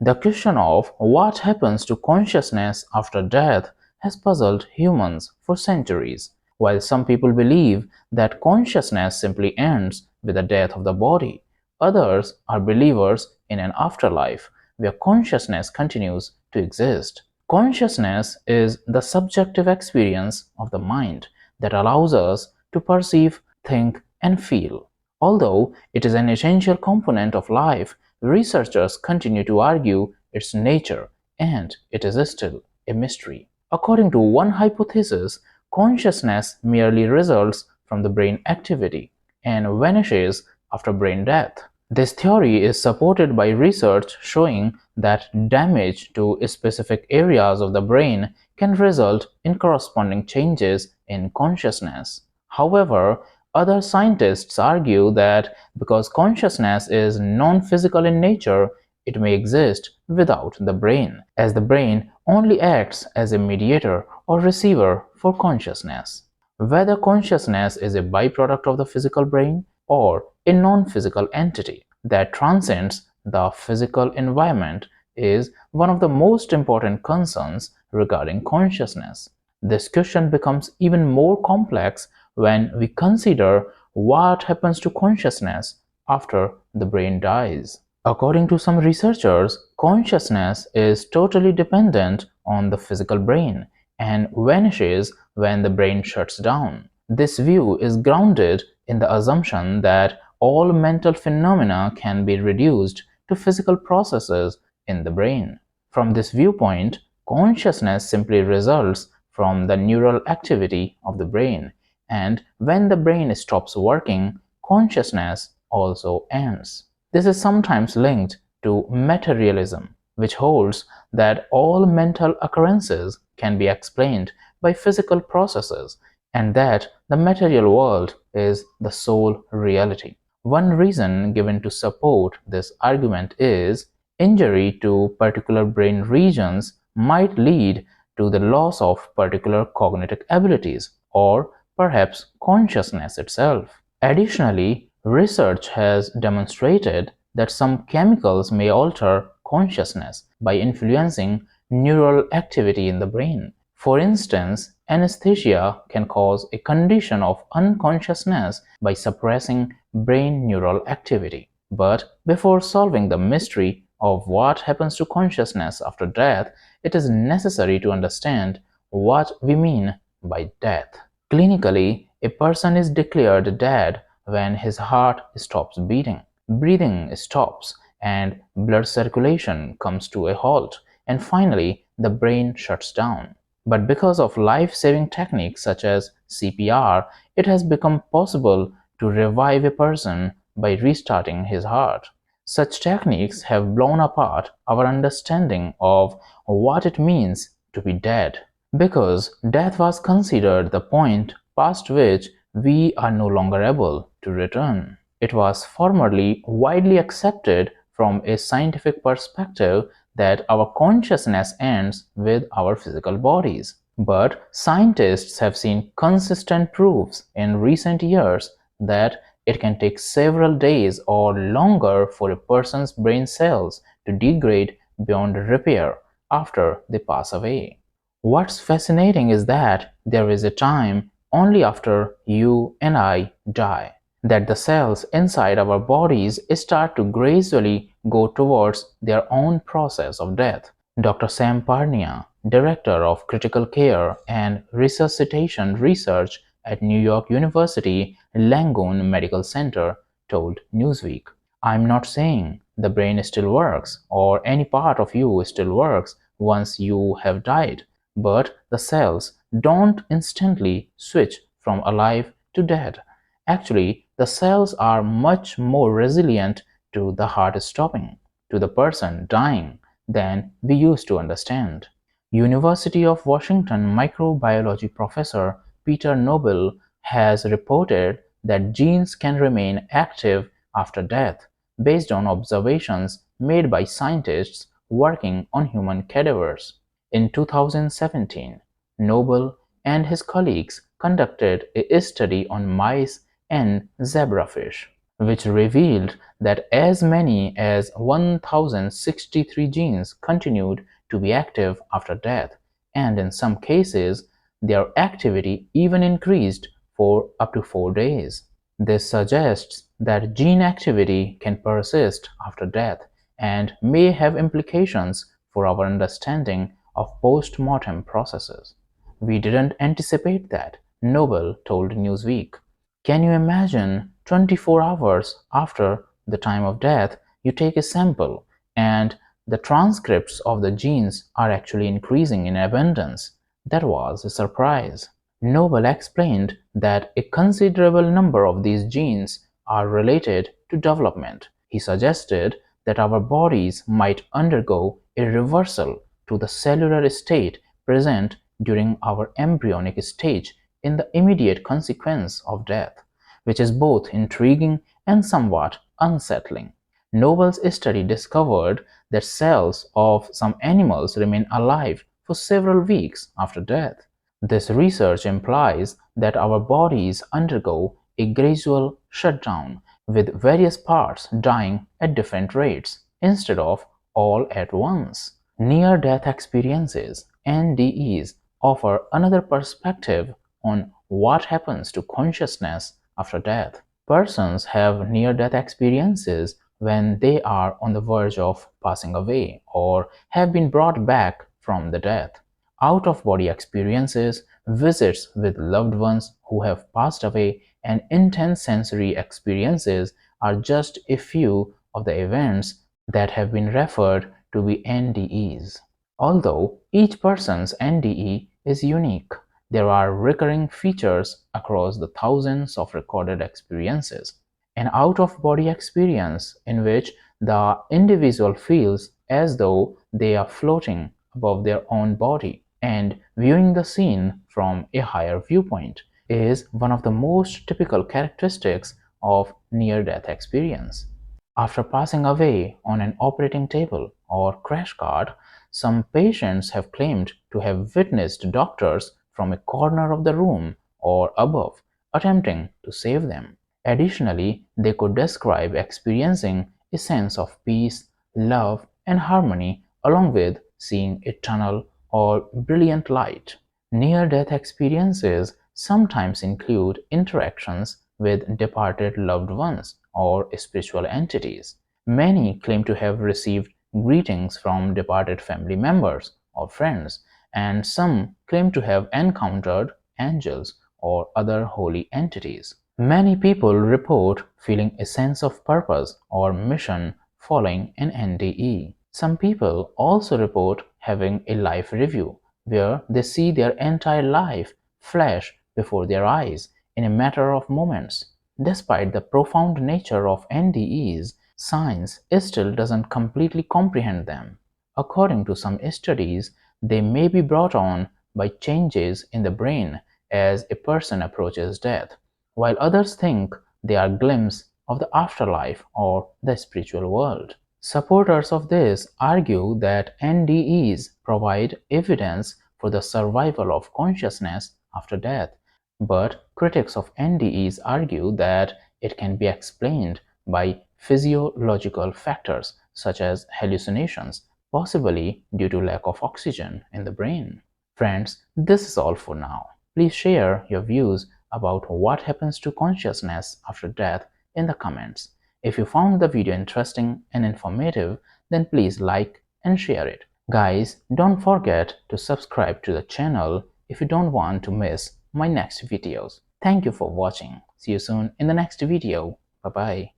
The question of what happens to consciousness after death has puzzled humans for centuries. While some people believe that consciousness simply ends with the death of the body, others are believers in an afterlife where consciousness continues to exist. Consciousness is the subjective experience of the mind that allows us to perceive, think, and feel. Although it is an essential component of life, researchers continue to argue its nature, and it is still a mystery. According to one hypothesis, consciousness merely results from the brain activity and vanishes after brain death. This theory is supported by research showing that damage to specific areas of the brain can result in corresponding changes in consciousness. However, other scientists argue that because consciousness is non-physical in nature, it may exist without the brain, as the brain only acts as a mediator or receiver for consciousness. Whether consciousness is a byproduct of the physical brain or a non-physical entity that transcends the physical environment is one of the most important concerns regarding consciousness. This question becomes even more complex when we consider what happens to consciousness after the brain dies. According to some researchers, consciousness is totally dependent on the physical brain and vanishes when the brain shuts down. This view is grounded in the assumption that all mental phenomena can be reduced to physical processes in the brain. From this viewpoint, consciousness simply results from the neural activity of the brain, and when the brain stops working, consciousness also ends. This is sometimes linked to materialism, which holds that all mental occurrences can be explained by physical processes and that the material world is the sole reality. One reason given to support this argument is injury to particular brain regions might lead to the loss of particular cognitive abilities or perhaps consciousness itself. Additionally, research has demonstrated that some chemicals may alter consciousness by influencing neural activity in the brain. For instance, anesthesia can cause a condition of unconsciousness by suppressing brain neural activity. But before solving the mystery of what happens to consciousness after death, it is necessary to understand what we mean by death. Clinically, a person is declared dead when his heart stops beating, breathing stops, and blood circulation comes to a halt, and finally the brain shuts down. But because of life-saving techniques such as CPR, it has become possible to revive a person by restarting his heart. Such techniques have blown apart our understanding of what it means to be dead, because death was considered the point past which we are no longer able to return. It was formerly widely accepted from a scientific perspective that our consciousness ends with our physical bodies. But scientists have seen consistent proofs in recent years that it can take several days or longer for a person's brain cells to degrade beyond repair after they pass away. What's fascinating is that there is a time only after you and I die that the cells inside our bodies start to gradually go towards their own process of death. Dr. Sam Parnia, Director of Critical Care and Resuscitation Research at New York University Langone Medical Center, told Newsweek, "I'm not saying the brain still works or any part of you still works once you have died, but the cells don't instantly switch from alive to dead. Actually, the cells are much more resilient to the heart stopping, to the person dying, than we used to understand." University of Washington microbiology professor Peter Nobel has reported that genes can remain active after death based on observations made by scientists working on human cadavers. In 2017, Nobel and his colleagues conducted a study on mice and zebrafish. which revealed that as many as 1,063 genes continued to be active after death, and in some cases, their activity even increased for up to 4 days. This suggests that gene activity can persist after death and may have implications for our understanding of post-mortem processes. We didn't anticipate that, Noble told Newsweek. Can you imagine 24 hours after the time of death, you take a sample and the transcripts of the genes are actually increasing in abundance? That was a surprise. Noble explained that a considerable number of these genes are related to development. He suggested that our bodies might undergo a reversal to the cellular state present during our embryonic stage in the immediate consequence of death, which is both intriguing and somewhat unsettling. Noble's study discovered that cells of some animals remain alive for several weeks after death. This research implies that our bodies undergo a gradual shutdown, with various parts dying at different rates instead of all at once. Near-death experiences (NDEs) offer another perspective on what happens to consciousness after death. Persons have near-death experiences when they are on the verge of passing away or have been brought back from the death. Out-of-body experiences, visits with loved ones who have passed away, and intense sensory experiences are just a few of the events that have been referred to be NDEs. Although each person's NDE is unique, there are recurring features across the thousands of recorded experiences. An out-of-body experience in which the individual feels as though they are floating above their own body and viewing the scene from a higher viewpoint is one of the most typical characteristics of near-death experience. After passing away on an operating table or crash cart, some patients have claimed to have witnessed doctors from a corner of the room or above attempting to save them. Additionally, they could describe experiencing a sense of peace, love, and harmony along with seeing a tunnel or brilliant light. Near-death experiences sometimes include interactions with departed loved ones or spiritual entities. Many claim to have received greetings from departed family members or friends, and some claim to have encountered angels or other holy entities. Many people report feeling a sense of purpose or mission following an NDE. Some people also report having a life review, where they see their entire life flash before their eyes in a matter of moments. Despite the profound nature of NDEs, science still doesn't completely comprehend them. According to some studies, they may be brought on by changes in the brain as a person approaches death, while others think they are glimpses of the afterlife or the spiritual world. Supporters of this argue that NDEs provide evidence for the survival of consciousness after death, but critics of NDEs argue that it can be explained by physiological factors such as hallucinations, possibly due to lack of oxygen in the brain. Friends, this is all for now. Please share your views about what happens to consciousness after death in the comments. If you found the video interesting and informative, then please like and share it. Guys, don't forget to subscribe to the channel if you don't want to miss my next videos. Thank you for watching. See you soon in the next video. Bye bye.